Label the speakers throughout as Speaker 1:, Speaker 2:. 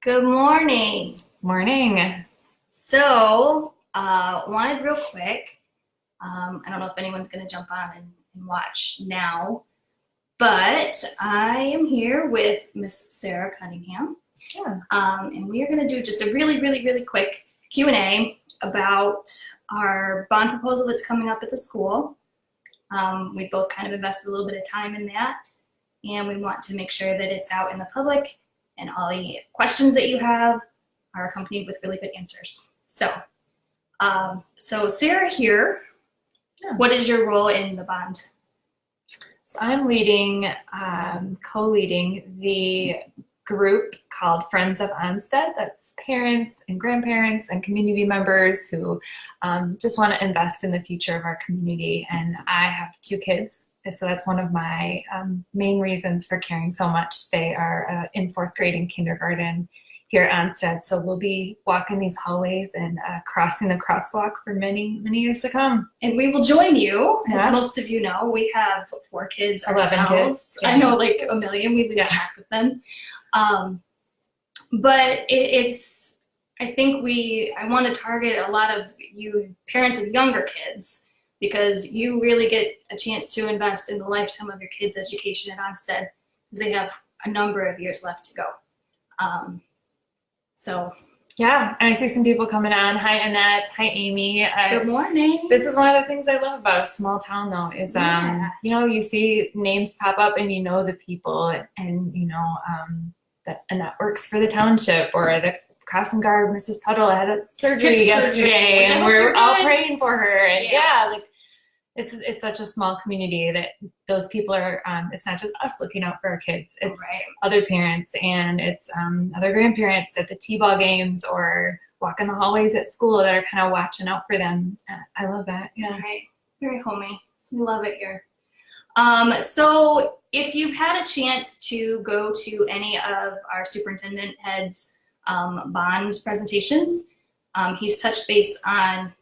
Speaker 1: Good morning.
Speaker 2: Morning.
Speaker 1: Wanted real quick. I don't know if anyone's going to jump on and watch now, but I am here with Miss Sarah Cunningham.
Speaker 2: Yeah.
Speaker 1: And we are going to do just a really quick Q&A about our bond proposal that's coming up at the school. We both kind of invested a little bit of time in that, and we want to make sure that it's out in the public and all the questions that you have are accompanied with really good answers. So Sarah here, What is your role in the bond?
Speaker 2: So I'm co-leading the group called Friends of Onsted. That's parents and grandparents and community members who just want to invest in the future of our community. And I have 2 kids, so that's one of my main reasons for caring so much. They are in 4th grade and kindergarten here at Onsted, so we'll be walking these hallways and crossing the crosswalk for many years to come.
Speaker 1: And we will join you.
Speaker 2: Yes.
Speaker 1: As most of you know, we have 4 kids
Speaker 2: 11
Speaker 1: ourselves.
Speaker 2: kids. Yeah.
Speaker 1: I know, like a million. We lose track with them. But it's, I think I want to target a lot of you parents of younger kids, because you really get a chance to invest in the lifetime of your kids' education at Onsted, because they have a number of years left to go.
Speaker 2: Yeah, and I see some people coming on. Hi, Annette. Hi, Amy.
Speaker 1: Good morning.
Speaker 2: This is one of the things I love about a small town, though, is, you see names pop up and you know the people, and that Annette works for the township, or the crossing guard, Mrs. Tuttle, had a surgery yesterday, and we're all praying for her. And it's such a small community that those people are, it's not just us looking out for our kids, it's other parents, and it's other grandparents at the T-ball games or walking the hallways at school that are kind of watching out for them. I love that. Yeah.
Speaker 1: Right. Very homey. We love it here. So if you've had a chance to go to any of our superintendent heads bond presentations, he's touched base on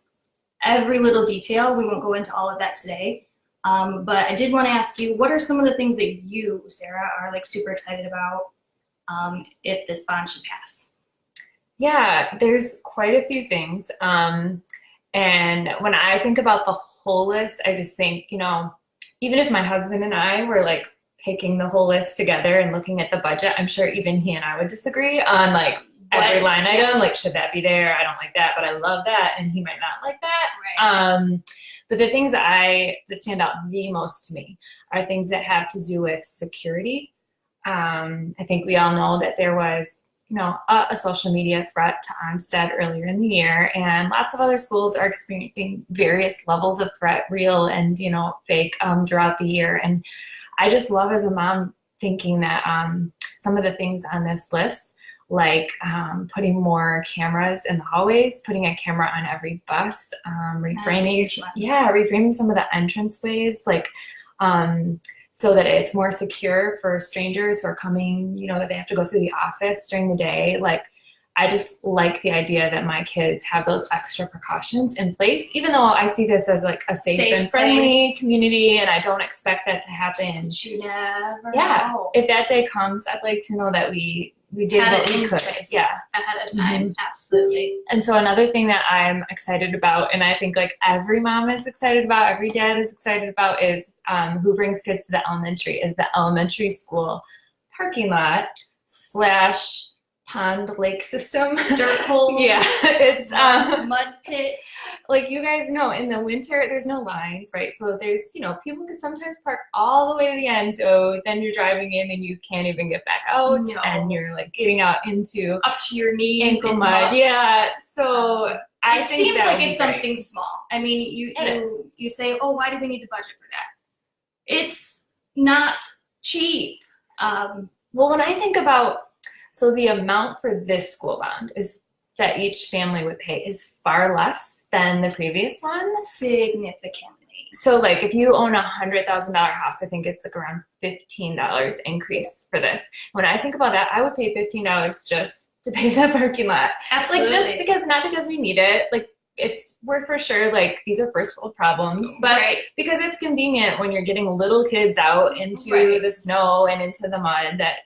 Speaker 1: every little detail. We won't go into all of that today. But I did want to ask you, what are some of the things that you, Sarah, are like super excited about if this bond should pass?
Speaker 2: Yeah, there's quite a few things. And when I think about the whole list, I just think, even if my husband and I were like picking the whole list together and looking at the budget, I'm sure even he and I would disagree on like every line item, like, should that be there? I don't like that, but I love that. And he might not like that. Right. But the things that stand out the most to me are things that have to do with security. I think we all know that there was, a social media threat to Onsted earlier in the year, and lots of other schools are experiencing various levels of threat, real and, fake, throughout the year. And I just love, as a mom, thinking that some of the things on this list, like putting more cameras in the hallways, putting a camera on every bus, reframing some of the entranceways, like so that it's more secure for strangers who are coming, that they have to go through the office during the day. Like, I just like the idea that my kids have those extra precautions in place, even though I see this as like a safe and friendly community, and I don't expect that to happen.
Speaker 1: You never know.
Speaker 2: If that day comes, I'd like to know that we did what we could.
Speaker 1: Ahead of time. Absolutely.
Speaker 2: And so another thing that I'm excited about, and I think like every mom is excited about, every dad is excited about, is who brings kids to the elementary, is the elementary school parking lot / pond lake system.
Speaker 1: Dirt hole.
Speaker 2: It's
Speaker 1: mud pit.
Speaker 2: Like, you guys know, in the winter there's no lines, right? So there's, people can sometimes park all the way to the end, so then you're driving in and you can't even get back out. And you're like getting out into
Speaker 1: up to your knees,
Speaker 2: ankle mud. So I think
Speaker 1: seems like it's something small. I mean, you say, oh, why do we need the budget for that? It's not cheap.
Speaker 2: Well, when I think about, so the amount for this school bond is that each family would pay is far less than the previous one.
Speaker 1: Significantly.
Speaker 2: So like, if you own $100,000 house, I think it's like around $15 increase for this. When I think about that, I would pay $15 just to pay that parking lot.
Speaker 1: Absolutely.
Speaker 2: Like, just because, not because we need it, like, we're for sure, like, these are first world problems, but because it's convenient when you're getting little kids out into the snow and into the mud, that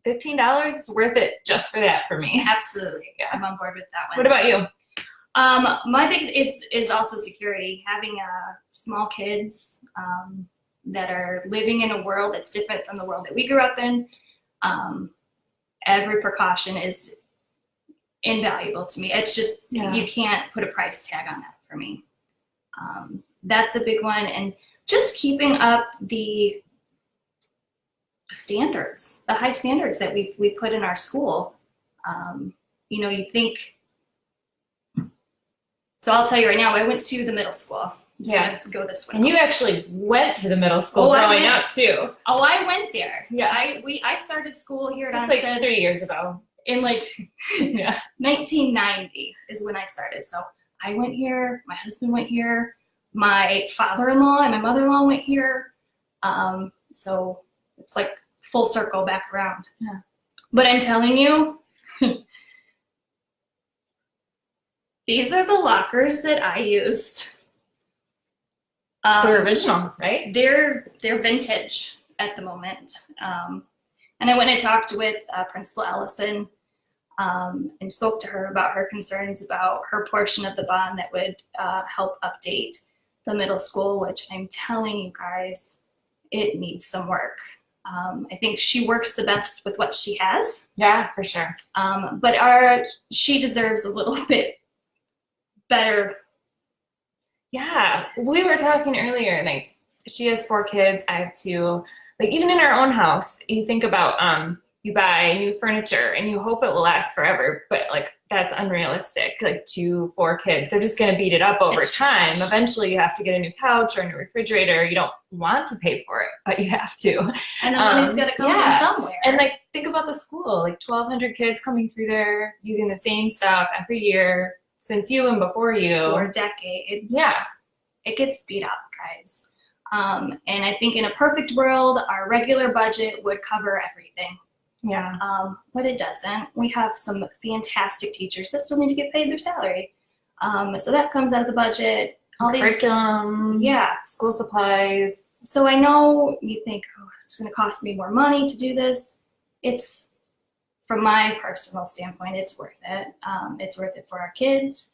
Speaker 2: $15 is worth it just for that for me.
Speaker 1: Absolutely. Yeah, I'm on board with that one.
Speaker 2: What about you?
Speaker 1: My big is also security. Having small kids that are living in a world that's different from the world that we grew up in. Every precaution is invaluable to me. It's just, you can't put a price tag on that for me. That's a big one. And just keeping up the standards, the high standards that we put in our school. You know, you think, so I'll tell you right now, I went to the middle school. I'm just gonna go this way.
Speaker 2: And you actually went to the middle school growing up too.
Speaker 1: Oh, I went there.
Speaker 2: Yeah.
Speaker 1: I started school here at
Speaker 2: Just
Speaker 1: Onsted
Speaker 2: like 3 years ago.
Speaker 1: in 1990 is when I started. So I went here, my husband went here, my father-in-law and my mother-in-law went here. So it's like full circle back around.
Speaker 2: Yeah.
Speaker 1: But I'm telling you, these are the lockers that I used.
Speaker 2: They're original, right?
Speaker 1: They're vintage at the moment. And I went and talked with Principal Ellison and spoke to her about her concerns about her portion of the bond that would help update the middle school, which I'm telling you guys, it needs some work. I think she works the best with what she has.
Speaker 2: Yeah, for sure.
Speaker 1: But she deserves a little bit better.
Speaker 2: Yeah, we were talking earlier, like she has 4 kids, I have 2. Like even in our own house, you think about you buy new furniture and you hope it will last forever, but like that's unrealistic. Like 2, 4 kids, they're just gonna beat it up over time. Eventually you have to get a new couch or a new refrigerator. You don't want to pay for it, but you have to.
Speaker 1: And the money's gotta come from somewhere.
Speaker 2: And like think about the school, like 1,200 kids coming through there using the same stuff every year since you and before you.
Speaker 1: For decades.
Speaker 2: Yeah.
Speaker 1: It gets beat up, guys. And I think in a perfect world, our regular budget would cover everything.
Speaker 2: Yeah.
Speaker 1: But it doesn't. We have some fantastic teachers that still need to get paid their salary. So that comes out of the budget. All these
Speaker 2: curriculum.
Speaker 1: Yeah.
Speaker 2: School supplies.
Speaker 1: So I know you think, oh, it's going to cost me more money to do this. It's, from my personal standpoint, it's worth it. It's worth it for our kids.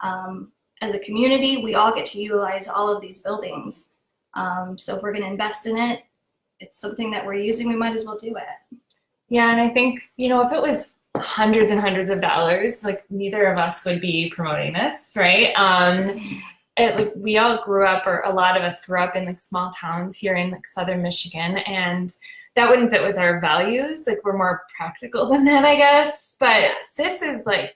Speaker 1: As a community, we all get to utilize all of these buildings. So if we're going to invest in it, it's something that we're using, we might as well do it.
Speaker 2: Yeah, and I think, you know, if it was hundreds and hundreds of dollars, like neither of us would be promoting this, right? Like we all grew up, or a lot of us grew up in like small towns here in like southern Michigan, and that wouldn't fit with our values. Like we're more practical than that, I guess. But this is like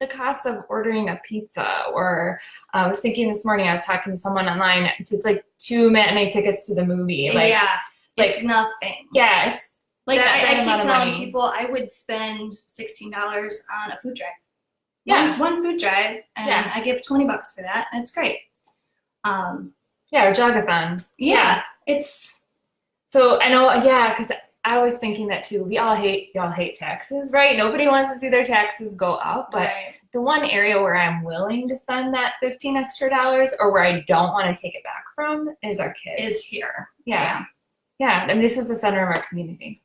Speaker 2: the cost of ordering a pizza, or I was thinking this morning, I was talking to someone online, it's like 2 matinee tickets to the movie. Like,
Speaker 1: yeah, it's
Speaker 2: like,
Speaker 1: nothing.
Speaker 2: Yeah, it's
Speaker 1: like I
Speaker 2: amount
Speaker 1: keep
Speaker 2: of
Speaker 1: telling
Speaker 2: money.
Speaker 1: people I would spend $16 on a food drive.
Speaker 2: Yeah.
Speaker 1: One food drive, and I give $20 for that, and it's great.
Speaker 2: Yeah, or jogathon.
Speaker 1: Yeah, it's.
Speaker 2: So I know, because I was thinking that too. Y'all hate taxes, right? Nobody wants to see their taxes go up, but the one area where I'm willing to spend that $15 extra, or where I don't want to take it back from, is our kids.
Speaker 1: Is here.
Speaker 2: Yeah. I mean, this is the center of our community.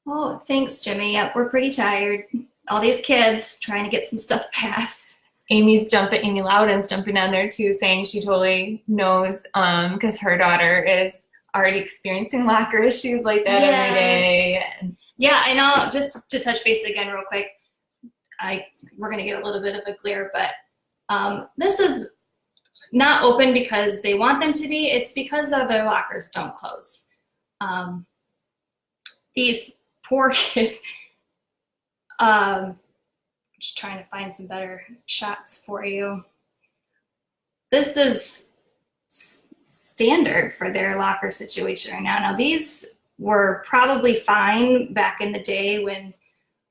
Speaker 1: Oh, thanks, Jimmy. Yep, we're pretty tired. All these kids trying to get some stuff passed.
Speaker 2: Amy Loudon's jumping on there too, saying she totally knows because her daughter is already experiencing locker issues like that every day. And
Speaker 1: yeah, I know. Just to touch base again real quick, we're going to get a little bit of a glare, but this is not open because they want them to be. It's because the other lockers don't close. These poor kids. Just trying to find some better shots for you. This is standard for their locker situation right now. Now these were probably fine back in the day when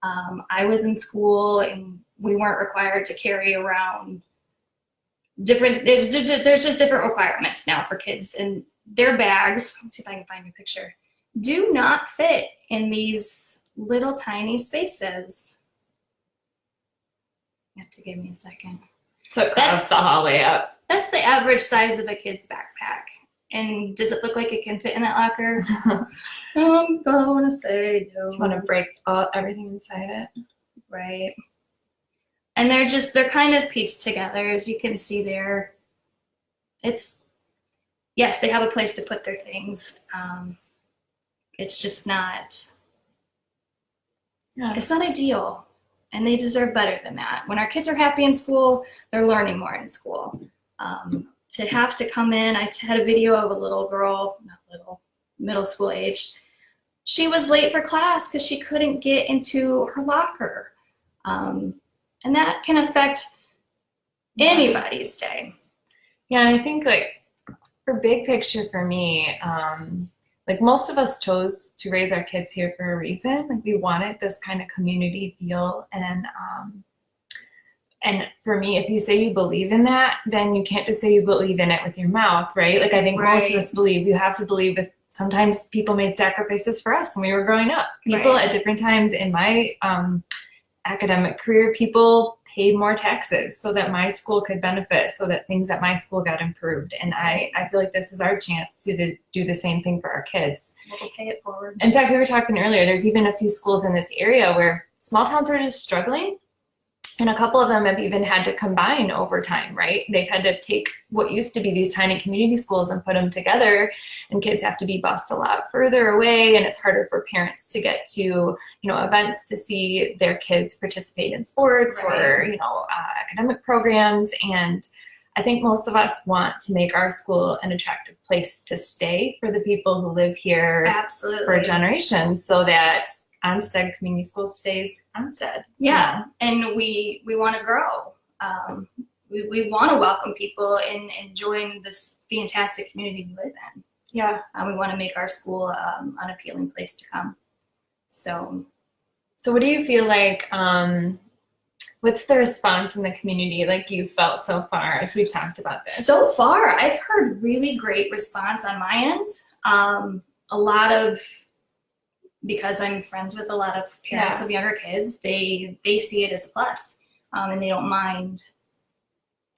Speaker 1: I was in school and we weren't required to carry around there's just different requirements now for kids, and their bags, let's see if I can find a picture, do not fit in these little tiny spaces. You have to give me a second.
Speaker 2: So it crowds the hallway up.
Speaker 1: That's the average size of a kid's backpack. And does it look like it can fit in that locker? I'm gonna say no.
Speaker 2: You want to break everything inside it.
Speaker 1: Right. And they're kind of pieced together, as you can see there. Yes, they have a place to put their things. It's just not, it's not ideal. And they deserve better than that. When our kids are happy in school, they're learning more in school. To have to come in, I had a video of a little girl, not little, middle school age. She was late for class because she couldn't get into her locker. And that can affect anybody's day.
Speaker 2: Yeah, and I think like for big picture for me, like most of us chose to raise our kids here for a reason. Like we wanted this kind of community feel, and for me, if you say you believe in that, then you can't just say you believe in it with your mouth, right? Like I think most of us believe you have to believe that sometimes people made sacrifices for us when we were growing up. People at different times in my academic career, people paid more taxes so that my school could benefit, so that things at my school got improved. And I feel like this is our chance to do the same thing for our kids.
Speaker 1: We'll pay it forward.
Speaker 2: In fact, we were talking earlier, there's even a few schools in this area where small towns are just struggling. And a couple of them have even had to combine over time, right? They've had to take what used to be these tiny community schools and put them together, and kids have to be bused a lot further away, and it's harder for parents to get to, events to see their kids participate in sports or, academic programs. And I think most of us want to make our school an attractive place to stay for the people who live here for generations, so that Onsted Community School stays Onsted.
Speaker 1: Yeah, and we want to grow. We want to welcome people and join this fantastic community we live in.
Speaker 2: Yeah.
Speaker 1: We want to make our school an appealing place to come. So
Speaker 2: what do you feel like, what's the response in the community like you felt so far as we've talked about this?
Speaker 1: So far, I've heard really great response on my end. A lot of, because I'm friends with a lot of parents of younger kids, they see it as a plus, and they don't mind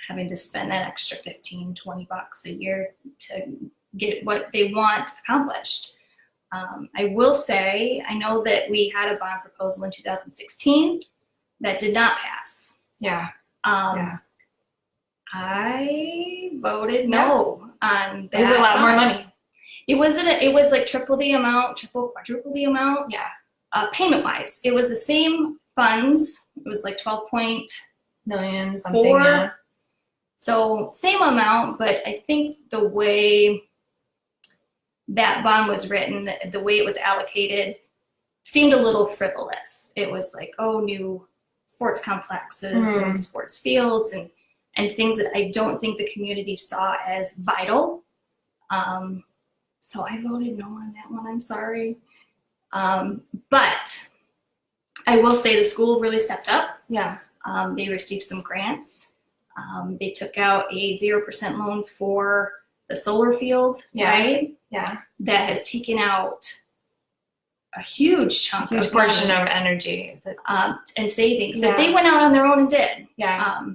Speaker 1: having to spend that extra $15-20 a year to get what they want accomplished. I will say, I know that we had a bond proposal in 2016 that did not pass.
Speaker 2: Yeah.
Speaker 1: I voted no on that.
Speaker 2: It was a lot more money.
Speaker 1: It was like triple, quadruple the amount. Yeah. Payment wise, it was the same funds. It was like 12
Speaker 2: million something. Yeah.
Speaker 1: So same amount, but I think the way that bond was written, the way it was allocated, seemed a little frivolous. It was like, new sports complexes and sports fields and things that I don't think the community saw as vital. So I voted no on that one, I'm sorry. But I will say the school really stepped up.
Speaker 2: Yeah.
Speaker 1: They received some grants. They took out a 0% loan for the solar field, right?
Speaker 2: Yeah.
Speaker 1: That has taken out a huge
Speaker 2: portion of energy.
Speaker 1: And savings that they went out on their own and did.
Speaker 2: Yeah.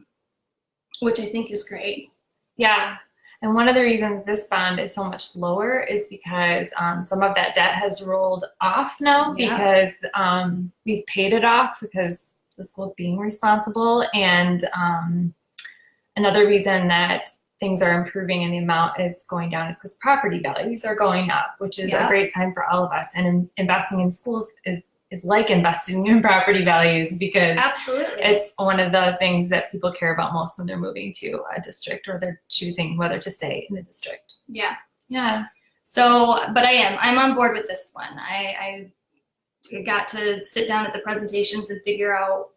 Speaker 1: Which I think is great.
Speaker 2: Yeah. And one of the reasons this bond is so much lower is because some of that debt has rolled off now because we've paid it off because the school's being responsible. And another reason that things are improving and the amount is going down is because property values are going up, which is a great sign for all of us. And investing in schools is like investing in property values, because it's one of the things that people care about most when they're moving to a district or they're choosing whether to stay in a district.
Speaker 1: Yeah. So, but I'm on board with this one. I got to sit down at the presentations and figure out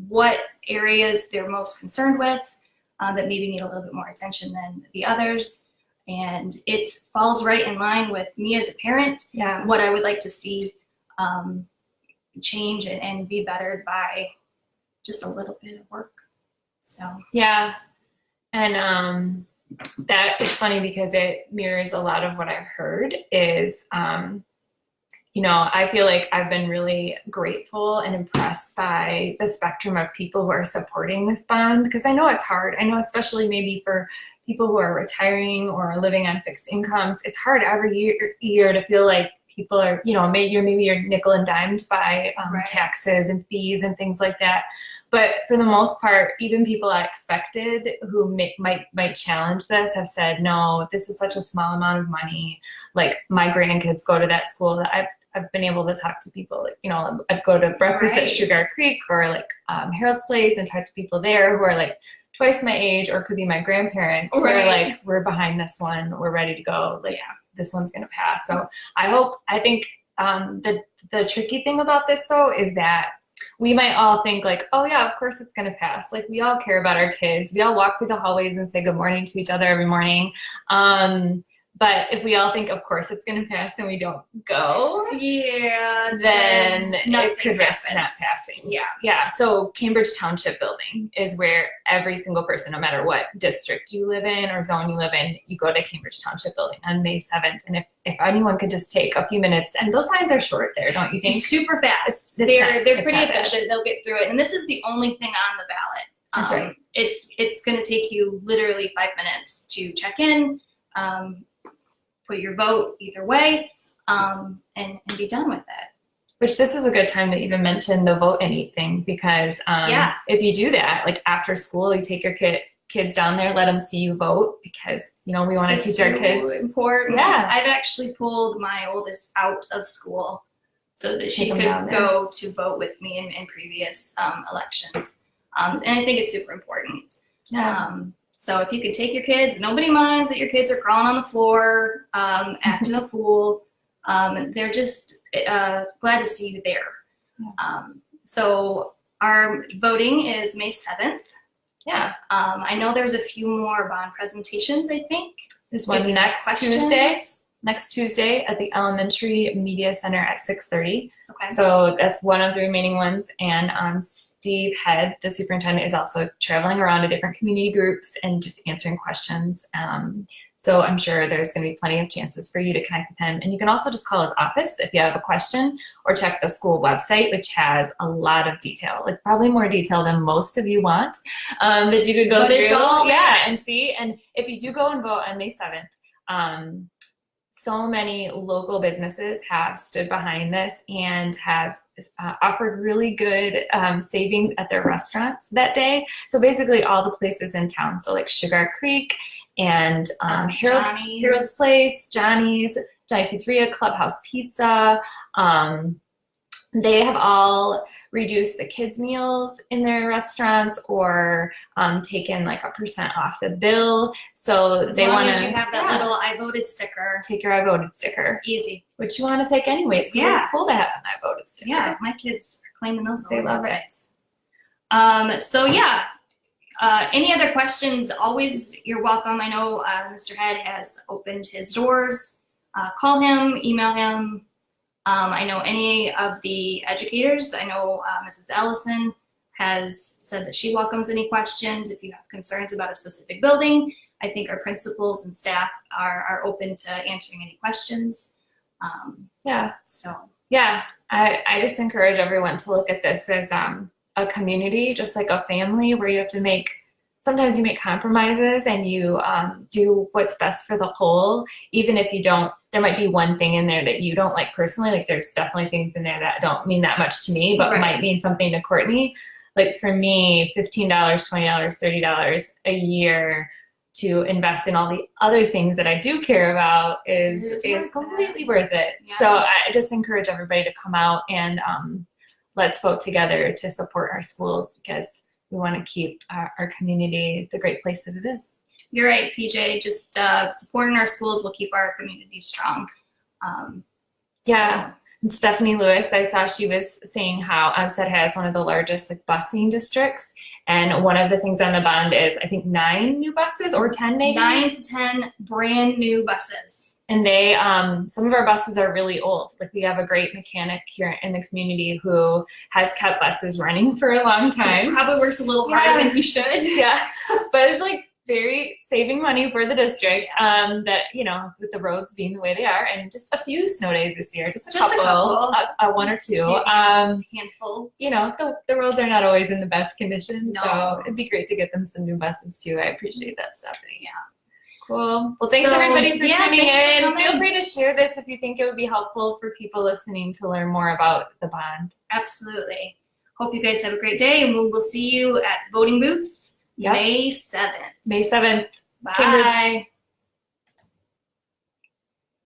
Speaker 1: what areas they're most concerned with that maybe need a little bit more attention than the others. And it falls right in line with me as a parent, what I would like to see change and be bettered by just a little bit of work. So
Speaker 2: and that is funny because it mirrors a lot of what I've heard is I feel like I've been really grateful and impressed by the spectrum of people who are supporting this bond, because I know it's hard. I know especially maybe for people who are retiring or are living on fixed incomes, it's hard every year to feel like people are, maybe you're nickel and dimed by taxes and fees and things like that. But for the most part, even people I expected who might challenge this have said, no, this is such a small amount of money. Like my grandkids go to that school that I've been able to talk to people, like, I'd go to breakfast at Sugar Creek or like Harold's Place and talk to people there who are like twice my age or could be my grandparents. Who are like, we're behind this one. We're ready to go. Like, this one's going to pass. So I think the tricky thing about this though is that we might all think like, oh yeah, of course it's going to pass. Like we all care about our kids. We all walk through the hallways and say good morning to each other every morning. But if we all think, of course it's going to pass and we don't go, then it could risk not passing. Yeah. So Cambridge Township building is where every single person, no matter what district you live in or zone you live in, you go to Cambridge Township building on May 7th. And if anyone could just take a few minutes, and those lines are short there, don't you think?
Speaker 1: Super fast. They're pretty efficient. They'll get through it. And this is the only thing on the ballot.
Speaker 2: That's right.
Speaker 1: It's going to take you literally 5 minutes to check in, put your vote either way, and be done with it.
Speaker 2: Which this is a good time to even mention the vote and eat thing, because if you do that, like after school, you take your kids down there, let them see you vote, because we want to teach our kids.
Speaker 1: Important.
Speaker 2: Yeah.
Speaker 1: I've actually pulled my oldest out of school so that she could go to vote with me in previous elections, and I think it's super important. So if you could take your kids, nobody minds that your kids are crawling on the floor, acting a fool. They're just glad to see you there. So our voting is May 7th.
Speaker 2: Yeah.
Speaker 1: I know there's a few more bond presentations, I think.
Speaker 2: There's one next Tuesday at the Elementary Media Center at 6:30. Okay. So that's one of the remaining ones. And Steve Head, the superintendent, is also traveling around to different community groups and just answering questions. So I'm sure there's going to be plenty of chances for you to connect with him. And you can also just call his office if you have a question, or check the school website, which has a lot of detail, like probably more detail than most of you want, that you could go through.
Speaker 1: It's all
Speaker 2: and see. And if you do go and vote on May 7th, so many local businesses have stood behind this and have offered really good savings at their restaurants that day. So basically all the places in town, so like Sugar Creek and Harold's Place, Johnny's Pizzeria, Clubhouse Pizza, they have all reduced the kids' meals in their restaurants, or taken like 1% off the bill. So they want to.
Speaker 1: You have that little "I voted" sticker.
Speaker 2: Take your "I voted" sticker.
Speaker 1: Easy.
Speaker 2: Which you want to take anyways, because it's cool to have an "I voted" sticker.
Speaker 1: Yeah, my kids are claiming those.
Speaker 2: They love it.
Speaker 1: Any other questions? Always, you're welcome. I know Mr. Head has opened his doors. Call him, email him. I know any of the educators. I know Mrs. Ellison has said that she welcomes any questions. If you have concerns about a specific building, I think our principals and staff are open to answering any questions. I just encourage everyone to look at this as a community, just like a family, where you have to sometimes you make compromises and you do what's best for the whole, even if you don't. There might be one thing in there that you don't like personally. Like there's definitely things in there that don't mean that much to me, but might mean something to Courtney. Like for me, $15, $20, $30 a year to invest in all the other things that I do care about is completely worth it. Yeah. So I just encourage everybody to come out and let's vote together to support our schools, because we want to keep our community the great place that it is. You're right, PJ. Just supporting our schools will keep our community strong.
Speaker 2: And Stephanie Lewis, I saw she was saying how Onsted has one of the largest busing districts, and one of the things on the bond is I think 9 new buses, or 10 maybe?
Speaker 1: 9 to 10 brand new buses.
Speaker 2: And they, some of our buses are really old. Like we have a great mechanic here in the community who has kept buses running for a long time.
Speaker 1: Probably works a little harder than he should.
Speaker 2: Yeah, but it's like very saving money for the district, that, with the roads being the way they are, and just a few snow days this year, just a couple. One or two.
Speaker 1: Handful.
Speaker 2: The roads are not always in the best condition, so it'd be great to get them some new buses too. I appreciate that, Stephanie. Cool. Well, thanks
Speaker 1: So,
Speaker 2: everybody for
Speaker 1: yeah,
Speaker 2: tuning
Speaker 1: thanks for
Speaker 2: in.
Speaker 1: coming.
Speaker 2: Feel free to share this if you think it would be helpful for people listening to learn more about the bond.
Speaker 1: Absolutely. Hope you guys have a great day, and we'll see you at the voting booths
Speaker 2: Yep.
Speaker 1: May 7th.
Speaker 2: May 7th.
Speaker 1: Bye.
Speaker 2: Cambridge.